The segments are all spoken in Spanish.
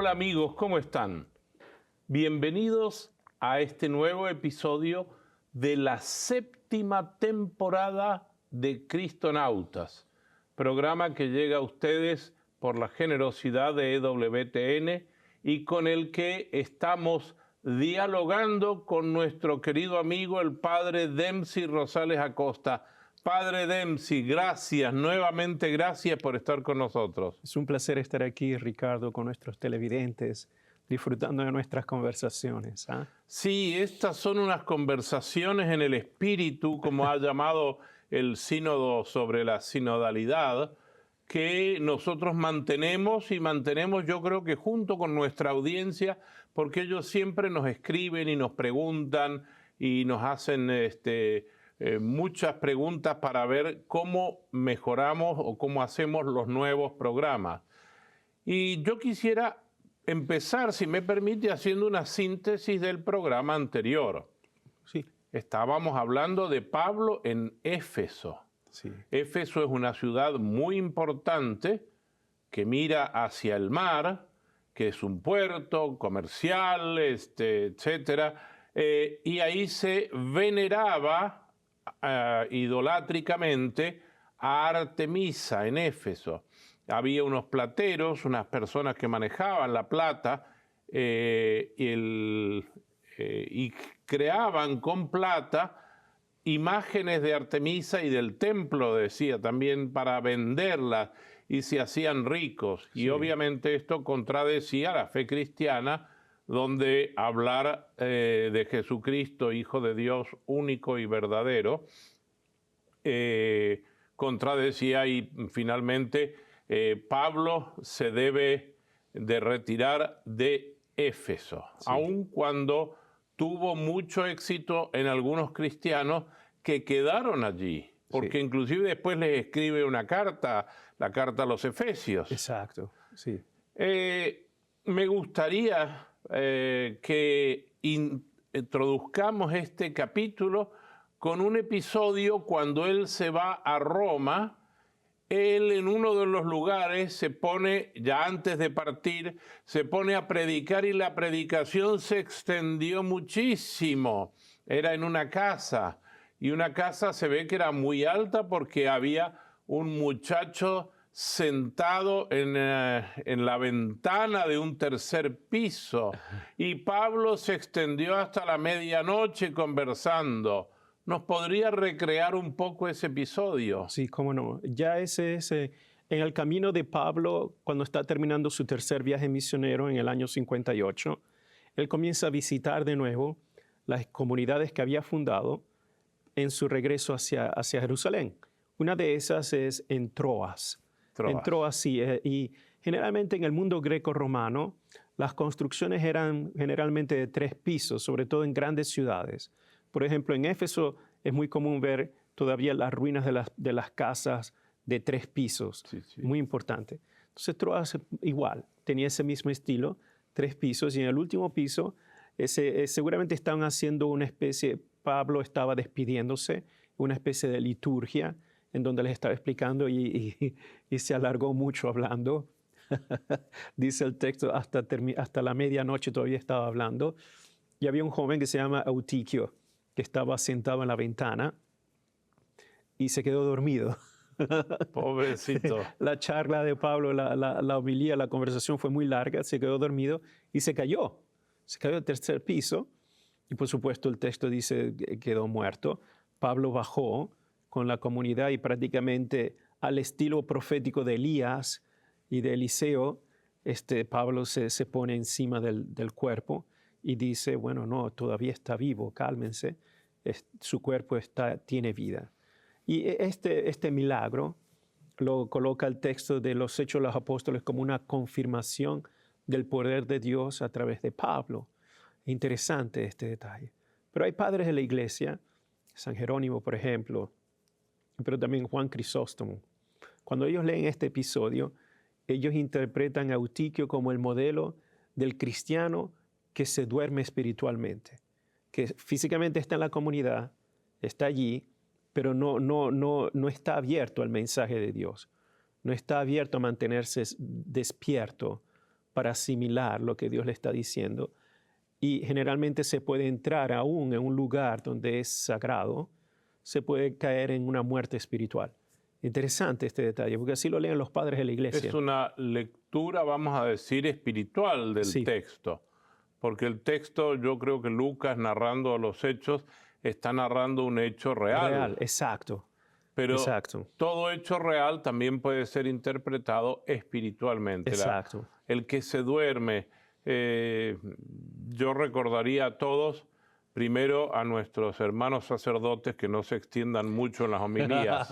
Hola amigos, ¿cómo están? Bienvenidos a este nuevo episodio de la 7ª temporada de Cristonautas, programa que llega a ustedes por la generosidad de EWTN y con el que estamos dialogando con nuestro querido amigo el padre Dempsey Rosales Acosta. Padre Dempsey, gracias, nuevamente gracias por estar con nosotros. Es un placer estar aquí, Ricardo, con nuestros televidentes, disfrutando de nuestras conversaciones. Sí, estas son unas conversaciones en el espíritu, como ha llamado el sínodo sobre la sinodalidad, que nosotros mantenemos yo creo que junto con nuestra audiencia, porque ellos siempre nos escriben y nos preguntan y nos hacen muchas preguntas para ver cómo mejoramos o cómo hacemos los nuevos programas. Y yo quisiera empezar, si me permite, haciendo una síntesis del programa anterior. Sí. Estábamos hablando de Pablo en Éfeso. Sí. Éfeso es una ciudad muy importante que mira hacia el mar, que es un puerto comercial, etcétera, y ahí se veneraba idolátricamente a Artemisa en Éfeso. Había unos plateros, unas personas que manejaban la plata y creaban con plata imágenes de Artemisa y del templo, decía, también para venderlas, y se hacían ricos. Sí. Y obviamente esto contradecía la fe cristiana, donde hablar de Jesucristo, Hijo de Dios único y verdadero, contradecía, y finalmente Pablo se debe de retirar de Éfeso, sí, aun cuando tuvo mucho éxito en algunos cristianos que quedaron allí, porque sí, inclusive después les escribe una carta, la carta a los Efesios. Exacto, sí. Me gustaría que introduzcamos este capítulo con un episodio cuando él se va a Roma. Él en uno de los lugares se pone, ya antes de partir, se pone a predicar y la predicación se extendió muchísimo. Era en una casa, y una casa se ve que era muy alta porque había un muchacho sentado en la ventana de un tercer piso, y Pablo se extendió hasta la medianoche conversando. ¿Nos podría recrear un poco ese episodio? Sí, cómo no. Ya ese en el camino de Pablo, cuando está terminando su tercer viaje misionero en el año 58, él comienza a visitar de nuevo las comunidades que había fundado en su regreso hacia Jerusalén. Una de esas es en Troas. En Troas, sí. Y generalmente en el mundo greco-romano, las construcciones eran generalmente de 3 pisos, sobre todo en grandes ciudades. Por ejemplo, en Éfeso es muy común ver todavía las ruinas de las casas de 3 pisos. Sí, sí. Muy importante. Entonces, Troas igual, tenía ese mismo estilo, 3 pisos, y en el último piso seguramente estaban haciendo una especie, Pablo estaba despidiéndose, una especie de liturgia en donde les estaba explicando y se alargó mucho hablando. Dice el texto, hasta la medianoche todavía estaba hablando. Y había un joven que se llama Eutiquio, que estaba sentado en la ventana y se quedó dormido. Pobrecito. La charla de Pablo, la homilía, la conversación fue muy larga, se quedó dormido y se cayó. Se cayó del tercer piso y por supuesto el texto dice que quedó muerto. Pablo bajó con la comunidad y prácticamente al estilo profético de Elías y de Eliseo, Pablo se pone encima del cuerpo y dice, bueno, no, todavía está vivo, cálmense, su cuerpo tiene vida. Y este milagro lo coloca el texto de los Hechos de los Apóstoles como una confirmación del poder de Dios a través de Pablo. Interesante este detalle. Pero hay padres de la iglesia, San Jerónimo, por ejemplo, pero también Juan Crisóstomo. Cuando ellos leen este episodio, ellos interpretan a Eutiquio como el modelo del cristiano que se duerme espiritualmente, que físicamente está en la comunidad, está allí, pero no está abierto al mensaje de Dios, no está abierto a mantenerse despierto para asimilar lo que Dios le está diciendo. Y generalmente se puede entrar aún en un lugar donde es sagrado, se puede caer en una muerte espiritual. Interesante este detalle, porque así lo leen los padres de la iglesia. Es una lectura, vamos a decir, espiritual del Sí. texto, porque el texto, yo creo que Lucas, narrando los hechos, está narrando un hecho real. Real, exacto. Pero Exacto. todo hecho real también puede ser interpretado espiritualmente. Exacto. El que se duerme, yo recordaría a todos, primero a nuestros hermanos sacerdotes que no se extiendan mucho en las homilías.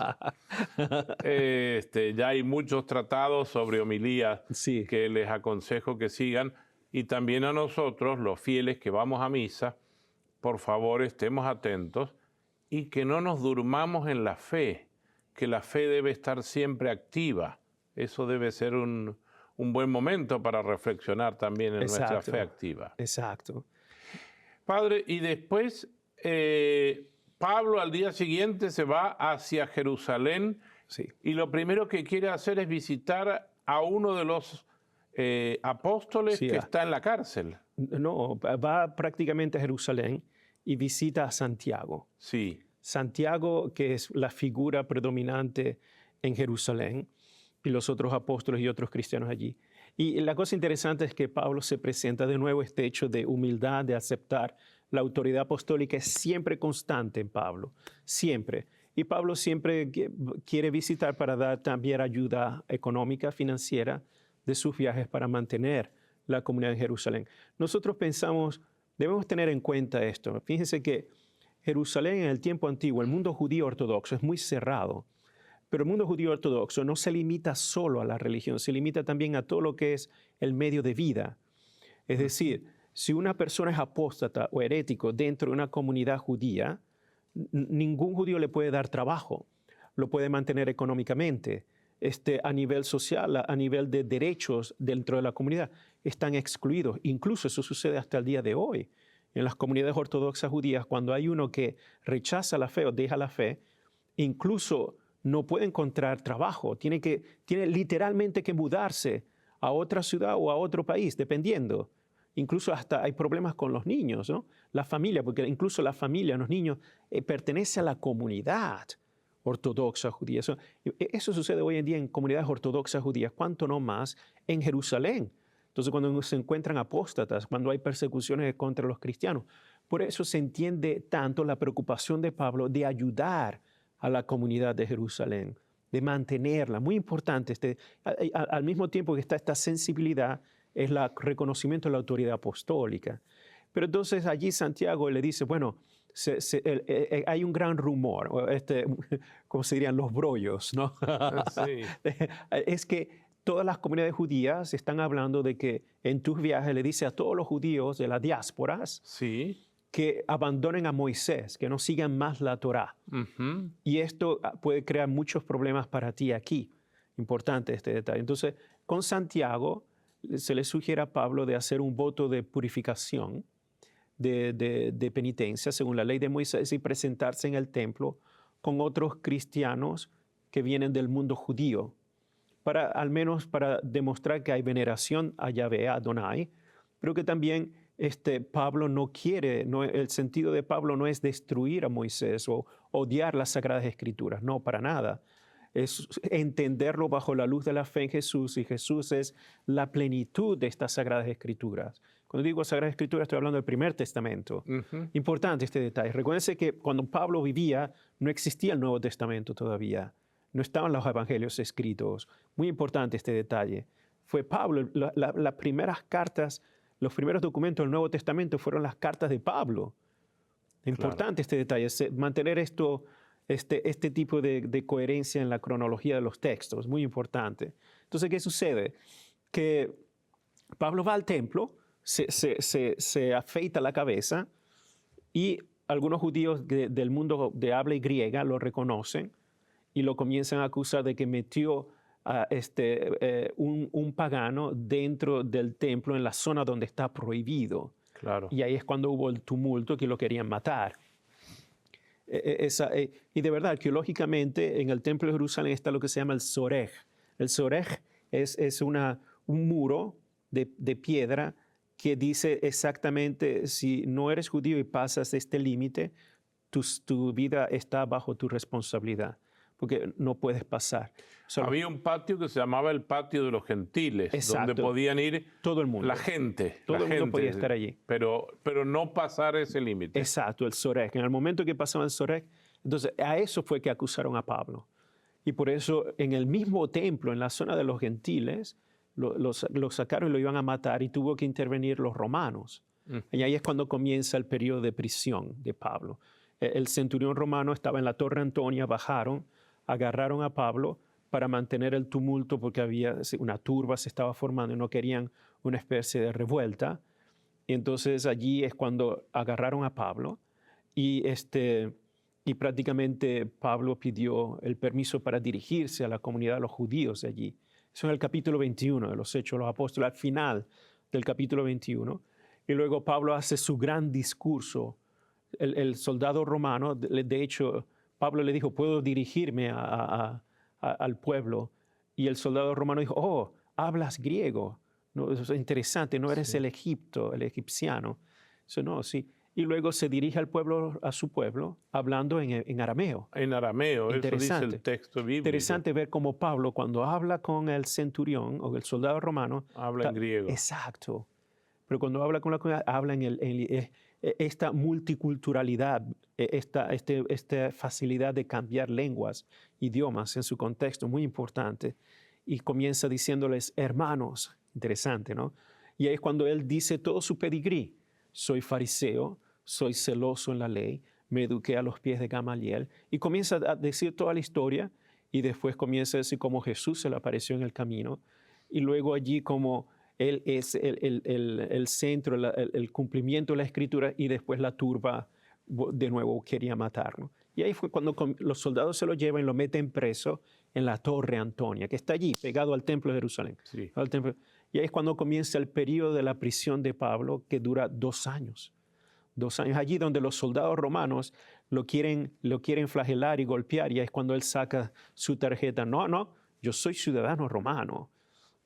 Ya hay muchos tratados sobre homilías Sí. que les aconsejo que sigan. Y también a nosotros, los fieles que vamos a misa, por favor estemos atentos y que no nos durmamos en la fe, que la fe debe estar siempre activa. Eso debe ser un buen momento para reflexionar también en nuestra fe activa. Exacto. Padre, y después Pablo al día siguiente se va hacia Jerusalén, Sí. y lo primero que quiere hacer es visitar a uno de los apóstoles Sí, que está en la cárcel. No, va prácticamente a Jerusalén y visita a Santiago. Sí, Santiago, que es la figura predominante en Jerusalén, y los otros apóstoles y otros cristianos allí. Y la cosa interesante es que Pablo se presenta de nuevo este hecho de humildad, de aceptar la autoridad apostólica, es siempre constante en Pablo, siempre. Y Pablo siempre quiere visitar para dar también ayuda económica, financiera, de sus viajes para mantener la comunidad en Jerusalén. Nosotros pensamos, debemos tener en cuenta esto. Fíjense que Jerusalén en el tiempo antiguo, el mundo judío ortodoxo es muy cerrado, pero el mundo judío ortodoxo no se limita solo a la religión, se limita también a todo lo que es el medio de vida. Es decir, si una persona es apóstata o herético dentro de una comunidad judía, ningún judío le puede dar trabajo, lo puede mantener económicamente. A nivel social, a nivel de derechos dentro de la comunidad, están excluidos. Incluso eso sucede hasta el día de hoy. En las comunidades ortodoxas judías, cuando hay uno que rechaza la fe o deja la fe, incluso no puede encontrar trabajo. Tiene literalmente que mudarse a otra ciudad o a otro país, dependiendo. Incluso hasta hay problemas con los niños, ¿no? La familia, porque incluso la familia, los niños, pertenece a la comunidad ortodoxa judía. Eso sucede hoy en día en comunidades ortodoxas judías, cuanto no más en Jerusalén. Entonces, cuando se encuentran apóstatas, cuando hay persecuciones contra los cristianos, por eso se entiende tanto la preocupación de Pablo de ayudar a la comunidad de Jerusalén, de mantenerla. Muy importante, al mismo tiempo que está esta sensibilidad, es el reconocimiento de la autoridad apostólica. Pero entonces allí Santiago le dice, bueno, hay un gran rumor, como se dirían, los brollos, ¿no? sí. Es que todas las comunidades judías están hablando de que en tus viajes le dice a todos los judíos de las diásporas Sí. que abandonen a Moisés, que no sigan más la Torá. Uh-huh. Y esto puede crear muchos problemas para ti aquí. Importante este detalle. Entonces, con Santiago se le sugiere a Pablo de hacer un voto de purificación, de penitencia, según la ley de Moisés, y presentarse en el templo con otros cristianos que vienen del mundo judío, al menos para demostrar que hay veneración a Yahvé, a Adonai, pero que también Pablo no quiere, el sentido de Pablo no es destruir a Moisés o odiar las Sagradas Escrituras, no, para nada. Es entenderlo bajo la luz de la fe en Jesús, y Jesús es la plenitud de estas Sagradas Escrituras. Cuando digo Sagradas Escrituras estoy hablando del Primer Testamento. Uh-huh. Importante este detalle. Recuérdense que cuando Pablo vivía no existía el Nuevo Testamento todavía. No estaban los evangelios escritos. Muy importante este detalle. Fue Pablo, las primeras cartas, los primeros documentos del Nuevo Testamento fueron las cartas de Pablo. Importante este detalle, mantener este tipo de coherencia en la cronología de los textos, muy importante. Entonces, ¿qué sucede? Que Pablo va al templo, se afeita la cabeza, y algunos judíos del mundo de habla griega lo reconocen y lo comienzan a acusar de que metió a un pagano dentro del templo en la zona donde está prohibido. Claro. Y ahí es cuando hubo el tumulto, que lo querían matar. Y de verdad, arqueológicamente, en el templo de Jerusalén está lo que se llama el Sorej. El Sorej es un muro de piedra que dice exactamente, si no eres judío y pasas este límite, tu vida está bajo tu responsabilidad, porque no puedes pasar. Había un patio que se llamaba el patio de los gentiles, donde Exacto. podían ir Todo el mundo. la gente. Todo el mundo podía estar allí. Pero no pasar ese límite. Exacto, el Sorek. En el momento que pasaban el Sorek, entonces a eso fue que acusaron a Pablo. Y por eso en el mismo templo, en la zona de los gentiles, lo sacaron y lo iban a matar y tuvo que intervenir los romanos. Y ahí es cuando comienza el periodo de prisión de Pablo. El centurión romano estaba en la Torre Antonia, bajaron, agarraron a Pablo para mantener el tumulto porque había una turba se estaba formando y no querían una especie de revuelta. Y entonces allí es cuando agarraron a Pablo y prácticamente Pablo pidió el permiso para dirigirse a la comunidad de los judíos de allí. Eso en el capítulo 21 de los Hechos de los Apóstoles, al final del capítulo 21. Y luego Pablo hace su gran discurso. El soldado romano, de hecho, Pablo le dijo, ¿puedo dirigirme al pueblo? Y el soldado romano dijo, oh, hablas griego. No, eso es interesante, no eres el egipciano. Eso no, sí. Y luego se dirige al pueblo, a su pueblo, hablando en arameo. En arameo, eso dice el texto bíblico. Interesante ver cómo Pablo, cuando habla con el centurión o el soldado romano, habla en griego. Exacto. Pero cuando habla con la comunidad, habla en esta multiculturalidad, esta facilidad de cambiar lenguas, idiomas en su contexto, muy importante. Y comienza diciéndoles, hermanos, interesante, ¿no? Y ahí es cuando él dice todo su pedigrí. Soy fariseo, soy celoso en la ley, me eduqué a los pies de Gamaliel. Y comienza a decir toda la historia y después comienza a decir cómo Jesús se le apareció en el camino. Y luego allí como él es el centro, el cumplimiento de la escritura y después la turba de nuevo quería matarlo. Y ahí fue cuando los soldados se lo llevan y lo meten preso en la Torre Antonia, que está allí, pegado al Templo de Jerusalén. Sí. Al templo. Y ahí es cuando comienza el periodo de la prisión de Pablo, que dura 2 años. 2 años allí donde los soldados romanos lo quieren flagelar y golpear, y ahí es cuando él saca su tarjeta. No, yo soy ciudadano romano.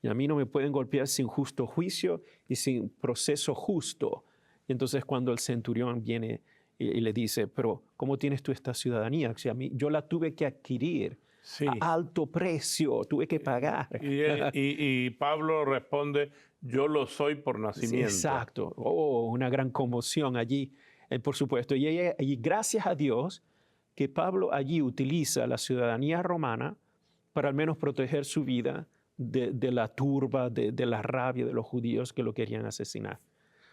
Y a mí no me pueden golpear sin justo juicio y sin proceso justo. Y entonces cuando el centurión viene y le dice, pero ¿cómo tienes tú esta ciudadanía? O sea, yo la tuve que adquirir a alto precio, tuve que pagar. Y Pablo responde, yo lo soy por nacimiento. Sí, exacto. Oh, una gran conmoción allí, por supuesto. Y gracias a Dios que Pablo allí utiliza la ciudadanía romana para al menos proteger su vida de la turba, de la rabia de los judíos que lo querían asesinar.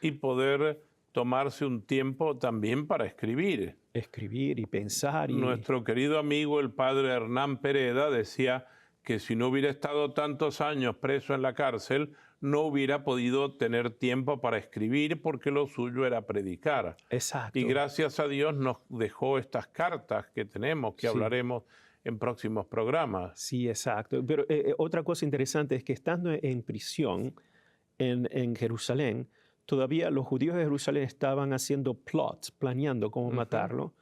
Y poder tomarse un tiempo también para escribir. Escribir y pensar. Nuestro querido amigo, el padre Hernán Pereda, decía que si no hubiera estado tantos años preso en la cárcel, no hubiera podido tener tiempo para escribir porque lo suyo era predicar. Exacto. Y gracias a Dios nos dejó estas cartas que tenemos, que hablaremos en próximos programas. Sí, exacto. Pero otra cosa interesante es que estando en prisión en Jerusalén, todavía los judíos de Jerusalén estaban haciendo plots, planeando cómo matarlo,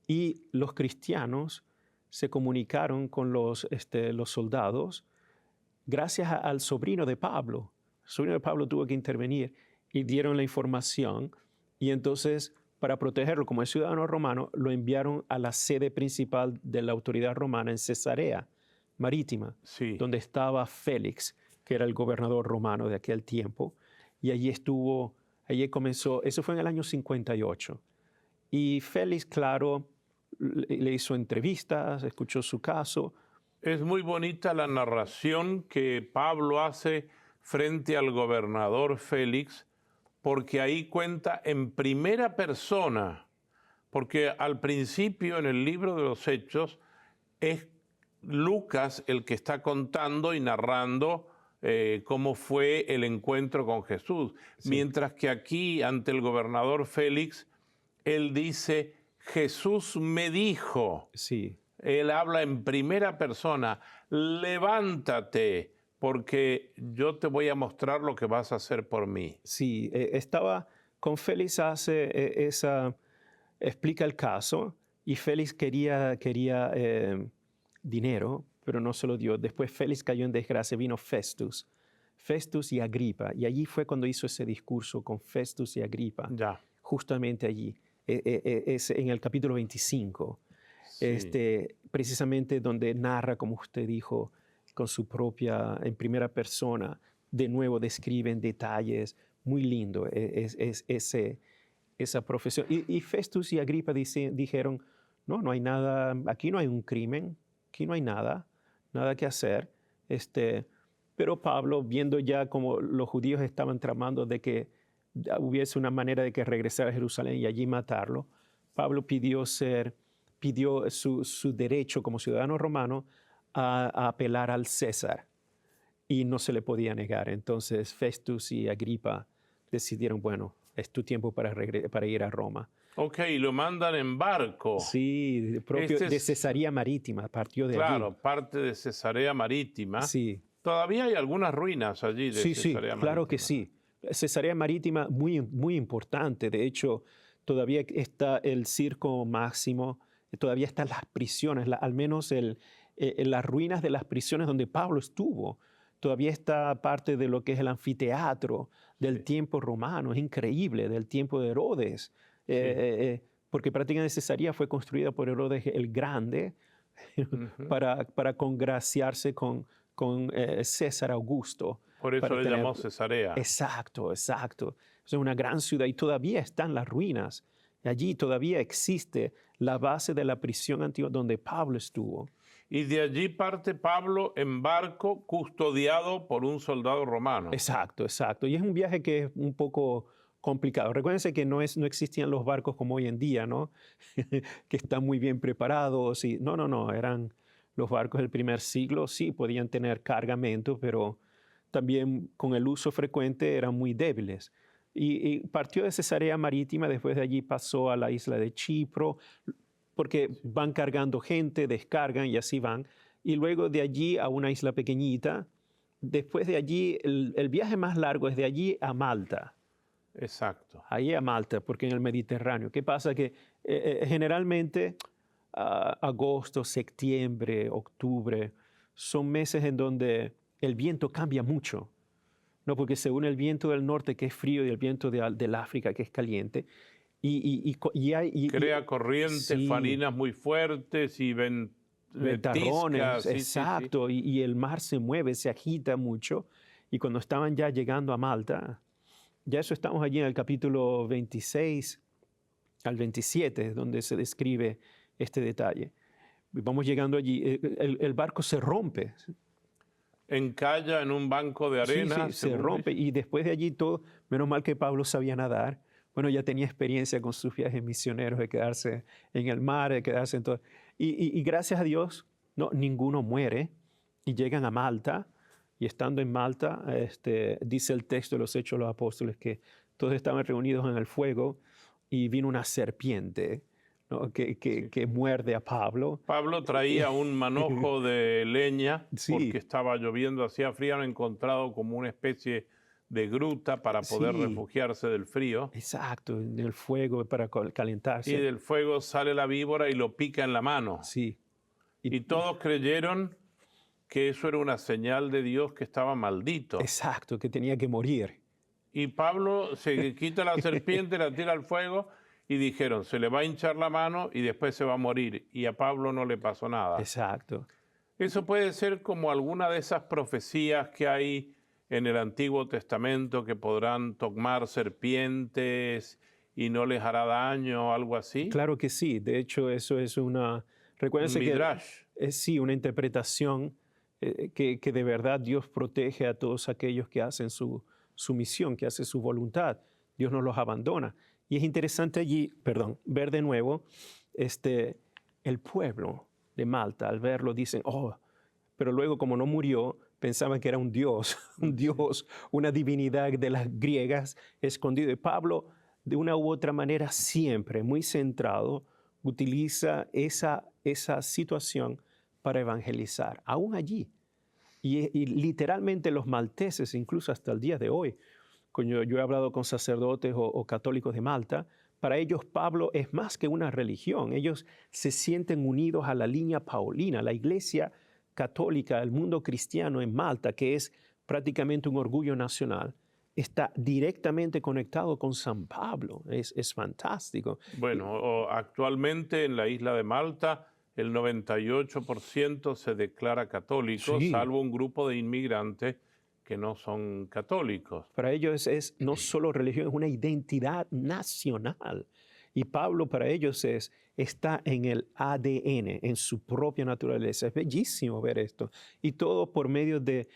y los cristianos se comunicaron con los soldados gracias al sobrino de Pablo. El sobrino de Pablo tuvo que intervenir y dieron la información, y entonces para protegerlo como es ciudadano romano, lo enviaron a la sede principal de la autoridad romana en Cesarea Marítima, donde estaba Félix, que era el gobernador romano de aquel tiempo. Y allí comenzó, eso fue en el año 58. Y Félix, claro, le hizo entrevistas, escuchó su caso. Es muy bonita la narración que Pablo hace frente al gobernador Félix, porque ahí cuenta en primera persona, porque al principio en el libro de los Hechos es Lucas el que está contando y narrando cómo fue el encuentro con Jesús, mientras que aquí ante el gobernador Félix, él dice, Jesús me dijo, él habla en primera persona, levántate, porque yo te voy a mostrar lo que vas a hacer por mí. Sí, estaba con Félix, explica el caso, y Félix quería dinero, pero no se lo dio. Después Félix cayó en desgracia, vino Festus, Festus y Agripa. Y allí fue cuando hizo ese discurso con Festus y Agripa. Ya. Justamente allí, es en el capítulo 25. Sí. Precisamente donde narra, como usted dijo, con su propia, en primera persona, de nuevo describe en detalles, muy lindo esa profesión. Y Festus y Agripa dijeron, no hay nada, aquí no hay un crimen, aquí no hay nada que hacer. Pero Pablo, viendo ya como los judíos estaban tramando de que hubiese una manera de que regresara a Jerusalén y allí matarlo, Pablo pidió su derecho como ciudadano romano a apelar al César y no se le podía negar. Entonces Festus y Agripa decidieron, bueno, es tu tiempo para ir a Roma. Ok, lo mandan en barco. Sí, de Cesarea Marítima, partió de allí. Claro, parte de Cesarea Marítima. Sí. Todavía hay algunas ruinas allí de Cesarea Marítima. Claro que sí. Cesarea Marítima, muy, muy importante. De hecho, todavía está el Circo Máximo, todavía están las prisiones, al menos las ruinas de las prisiones donde Pablo estuvo. Todavía está parte de lo que es el anfiteatro del tiempo romano, es increíble, del tiempo de Herodes. Porque prácticamente Cesarea fue construida por Herodes el Grande para congraciarse con César Augusto. Por eso le llamó Cesarea. Exacto. Es una gran ciudad y todavía están las ruinas. Allí todavía existe la base de la prisión antigua donde Pablo estuvo. Y de allí parte Pablo en barco custodiado por un soldado romano. Exacto. Y es un viaje que es un poco complicado. Recuérdense que no existían los barcos como hoy en día, ¿no? Que están muy bien preparados. No, eran los barcos del primer siglo, sí, podían tener cargamento, pero también con el uso frecuente eran muy débiles. Y partió de Cesarea Marítima, después de allí pasó a la isla de Chipro, porque van cargando gente, descargan y así van. Y luego de allí a una isla pequeñita. Después de allí, el viaje más largo es de allí a Malta. Exacto. Ahí a Malta, porque en el Mediterráneo. ¿Qué pasa? Que generalmente agosto, septiembre, octubre, son meses en donde el viento cambia mucho. No, porque según el viento del norte, que es frío, y el viento del África, que es caliente, crea corrientes, farinas muy fuertes y ventarrones, exacto, sí. Y el mar se mueve, se agita mucho. Y cuando estaban ya llegando a Malta, ya eso estamos allí en el capítulo 26 al 27, donde se describe este detalle. Vamos llegando allí, el barco se rompe. Encalla en un banco de arena. Sí, se rompe. Y después de allí todo, menos mal que Pablo sabía nadar. Bueno, ya tenía experiencia con sus viajes misioneros de quedarse en el mar, de quedarse en todo. Y gracias a Dios, ninguno muere. Y llegan a Malta. Y estando en Malta, dice el texto de los Hechos de los Apóstoles que todos estaban reunidos en el fuego y vino una serpiente, ¿no? que muerde a Pablo. Pablo traía un manojo de leña porque estaba lloviendo, hacía frío, han encontrado como una especie de gruta para poder refugiarse del frío. Exacto, en el fuego para calentarse. Y del fuego sale la víbora y lo pica en la mano. Sí. Y todos creyeron que eso era una señal de Dios que estaba maldito. Exacto, que tenía que morir. Y Pablo se quita la serpiente, la tira al fuego y dijeron, se le va a hinchar la mano y después se va a morir. Y a Pablo no le pasó nada. Exacto. Eso puede ser como alguna de esas profecías que hay en el Antiguo Testamento que podrán tomar serpientes y no les hará daño o algo así. Claro que sí. De hecho, eso es una... Recuérdense que es una interpretación que de verdad Dios protege a todos aquellos que hacen su misión, que hacen su voluntad. Dios no los abandona. Y es interesante allí, ver de nuevo el pueblo de Malta. Al verlo dicen, pero luego como no murió, pensaban que era un dios, una divinidad de las griegas escondido. Y Pablo, de una u otra manera, siempre muy centrado, utiliza esa situación para evangelizar, aún allí. Y literalmente los malteses, incluso hasta el día de hoy, cuando yo he hablado con sacerdotes o católicos de Malta, para ellos Pablo es más que una religión. Ellos se sienten unidos a la línea paulina, la iglesia católica, el mundo cristiano en Malta, que es prácticamente un orgullo nacional, está directamente conectado con San Pablo. Es fantástico. Bueno, actualmente en la isla de Malta el 98% se declara católico, Sí. salvo un grupo de inmigrantes que no son católicos. Para ellos es no solo religión, es una identidad nacional. Y Pablo para ellos está en el ADN, en su propia naturaleza. Es bellísimo ver esto. Y todo por medio de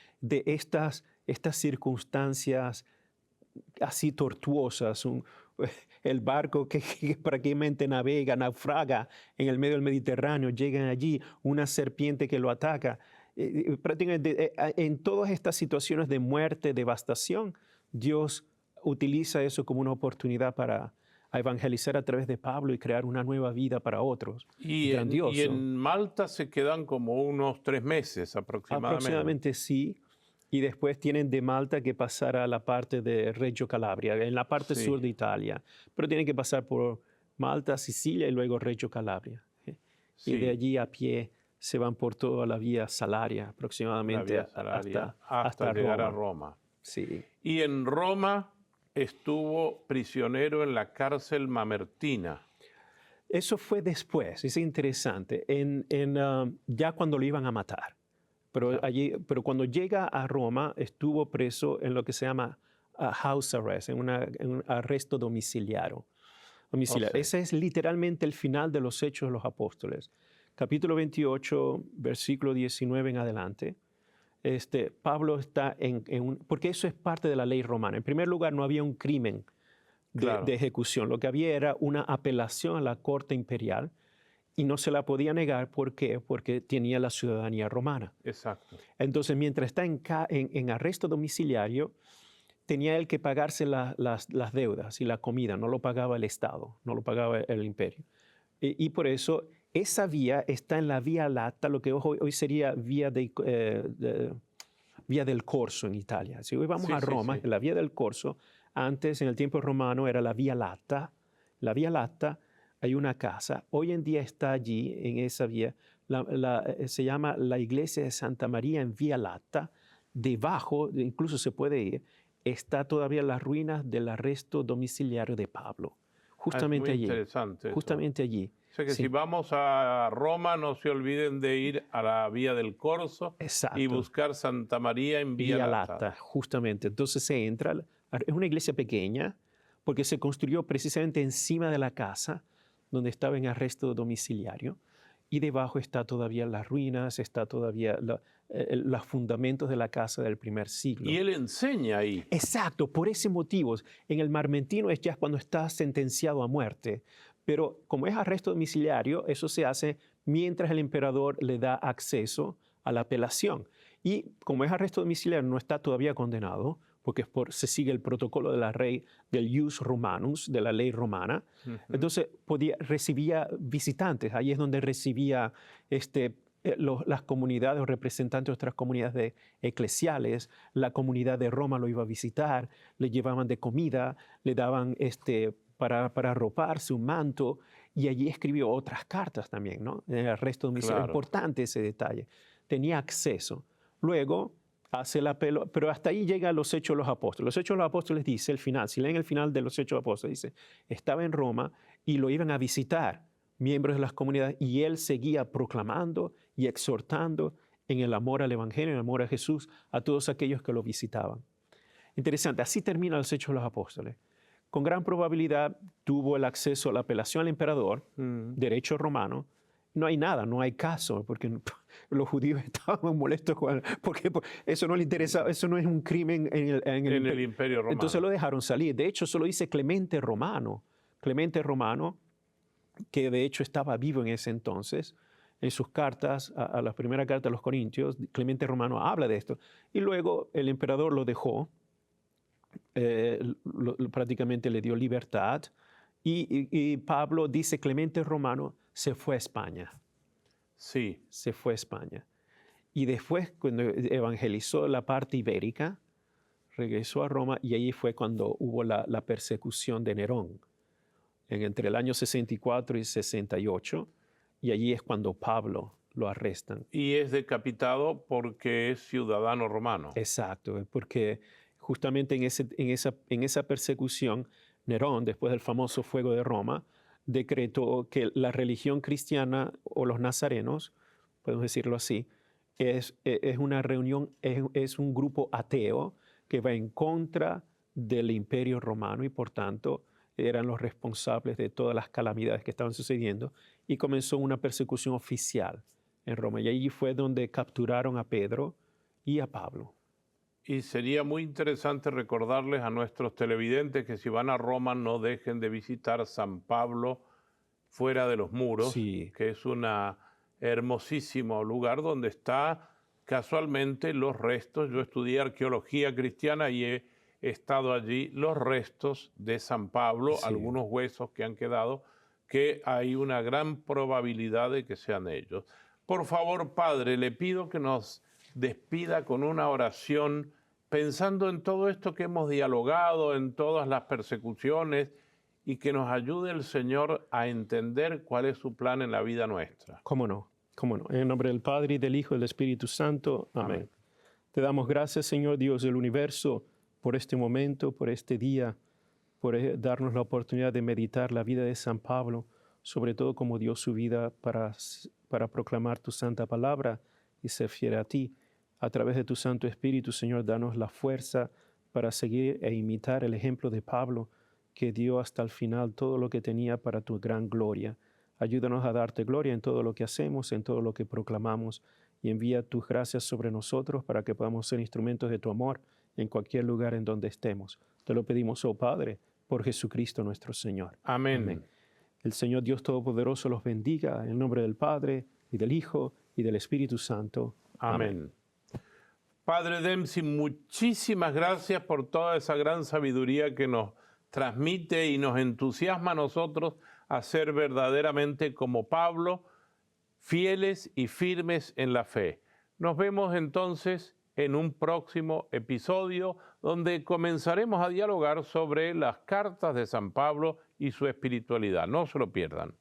estas circunstancias así tortuosas. El barco que prácticamente navega, naufraga en el medio del Mediterráneo, llegan allí, una serpiente que lo ataca. Prácticamente en todas estas situaciones de muerte, devastación, Dios utiliza eso como una oportunidad para evangelizar a través de Pablo y crear una nueva vida para otros. Y Grandioso. en Malta se quedan como unos 3 meses aproximadamente. Aproximadamente sí. Y después tienen de Malta que pasar a la parte de Reggio Calabria, en la parte Sí. sur de Italia. Pero tienen que pasar por Malta, Sicilia y luego Reggio Calabria. Sí. Y de allí a pie se van por toda la vía Salaria, aproximadamente La vía Salaria, hasta hasta llegar Roma. a Roma. Sí. Y en Roma estuvo prisionero en la cárcel Mamertina. Eso fue después, es interesante, ya cuando lo iban a matar. Pero cuando llega a Roma, estuvo preso en lo que se llama house arrest, en un arresto domiciliario. Ese es literalmente el final de los Hechos de los Apóstoles. Capítulo 28, versículo 19 en adelante. Pablo está porque eso es parte de la ley romana. En primer lugar, no había un crimen de ejecución. Lo que había era una apelación a la corte imperial y no se la podía negar. ¿Por qué? Porque tenía la ciudadanía romana. Exacto. Entonces, mientras está en arresto domiciliario, tenía él que pagarse las deudas y la comida. No lo pagaba el Estado, no lo pagaba el imperio. Y por eso esa vía está en la Vía Lata, lo que hoy sería Vía del Corso en Italia. Si hoy vamos a Roma, sí. la Vía del Corso, antes en el tiempo romano era la Vía Lata. La Vía Lata, hay una casa, hoy en día está allí en esa vía, se llama la iglesia de Santa María en Vía Lata. Debajo, incluso se puede ir, está todavía las ruinas del arresto domiciliario de Pablo. Justamente es muy allí. Interesante. Justamente allí. O sea que Sí. si vamos a Roma, no se olviden de ir a la Vía del Corso. Exacto. Y buscar Santa María en Vía Lata. Justamente. Entonces se entra, es una iglesia pequeña, porque se construyó precisamente encima de la casa donde estaba en arresto domiciliario, y debajo está todavía las ruinas, está todavía los fundamentos de la casa del primer siglo. Y él enseña ahí. Exacto, por ese motivo. En el Mamertino es ya cuando está sentenciado a muerte, pero como es arresto domiciliario, eso se hace mientras el emperador le da acceso a la apelación. Y como es arresto domiciliario, no está todavía condenado, porque se sigue el protocolo de la ley del ius romanus, de la ley romana. Entonces recibía visitantes. Ahí es donde recibía las comunidades o representantes de otras comunidades eclesiales. La comunidad de Roma lo iba a visitar, le llevaban de comida, le daban para arroparse un manto, y allí escribió otras cartas también, ¿no? En el arresto domiciliario. Claro. Importante ese detalle. Tenía acceso. Luego hace el apelo, pero hasta ahí llega los Hechos de los Apóstoles. Los Hechos de los Apóstoles dice el final, si leen el final de los Hechos de los Apóstoles, dice, estaba en Roma y lo iban a visitar miembros de las comunidades, y él seguía proclamando y exhortando en el amor al Evangelio, en el amor a Jesús, a todos aquellos que lo visitaban. Interesante, así termina los Hechos de los Apóstoles. Con gran probabilidad tuvo el acceso a la apelación al emperador, derecho romano. No hay nada, no hay caso, porque los judíos estaban molestos porque eso no les interesa, eso no es un crimen en el Imperio Romano. Entonces lo dejaron salir. De hecho, solo dice Clemente Romano, que de hecho estaba vivo en ese entonces. En sus cartas, a la primera carta a los Corintios, Clemente Romano habla de esto. Y luego el emperador lo dejó, prácticamente le dio libertad. Y Pablo dice, Clemente Romano se fue a España. Sí. Se fue a España. Y después, cuando evangelizó la parte ibérica, regresó a Roma, y ahí fue cuando hubo la persecución de Nerón, entre el año 64 y 68, y allí es cuando Pablo lo arrestan. Y es decapitado porque es ciudadano romano. Exacto, porque justamente en esa persecución, Nerón, después del famoso fuego de Roma, decretó que la religión cristiana o los nazarenos, podemos decirlo así, es una reunión, es un grupo ateo que va en contra del imperio romano y por tanto eran los responsables de todas las calamidades que estaban sucediendo y comenzó una persecución oficial en Roma. Y allí fue donde capturaron a Pedro y a Pablo. Y sería muy interesante recordarles a nuestros televidentes que si van a Roma no dejen de visitar San Pablo fuera de los muros, Sí. que es un hermosísimo lugar donde está casualmente los restos. Yo estudié arqueología cristiana y he estado allí, los restos de San Pablo, Sí. algunos huesos que han quedado, que hay una gran probabilidad de que sean ellos. Por favor, Padre, le pido que nos despida con una oración pensando en todo esto que hemos dialogado, en todas las persecuciones, y que nos ayude el Señor a entender cuál es su plan en la vida nuestra. ¿Cómo no? ¿Cómo no? En el nombre del Padre, y del Hijo, y del Espíritu Santo. Amén. Amén. Te damos gracias, Señor Dios del universo, por este momento, por este día, por darnos la oportunidad de meditar la vida de San Pablo, sobre todo cómo dio su vida para proclamar tu santa palabra y ser fiel a ti. A través de tu Santo Espíritu, Señor, danos la fuerza para seguir e imitar el ejemplo de Pablo, que dio hasta el final todo lo que tenía para tu gran gloria. Ayúdanos a darte gloria en todo lo que hacemos, en todo lo que proclamamos, y envía tus gracias sobre nosotros para que podamos ser instrumentos de tu amor en cualquier lugar en donde estemos. Te lo pedimos, oh Padre, por Jesucristo nuestro Señor. Amén. Amén. El Señor Dios Todopoderoso los bendiga en el nombre del Padre, y del Hijo, y del Espíritu Santo. Amén. Padre Dempsey, muchísimas gracias por toda esa gran sabiduría que nos transmite y nos entusiasma a nosotros a ser verdaderamente como Pablo, fieles y firmes en la fe. Nos vemos entonces en un próximo episodio donde comenzaremos a dialogar sobre las cartas de San Pablo y su espiritualidad. No se lo pierdan.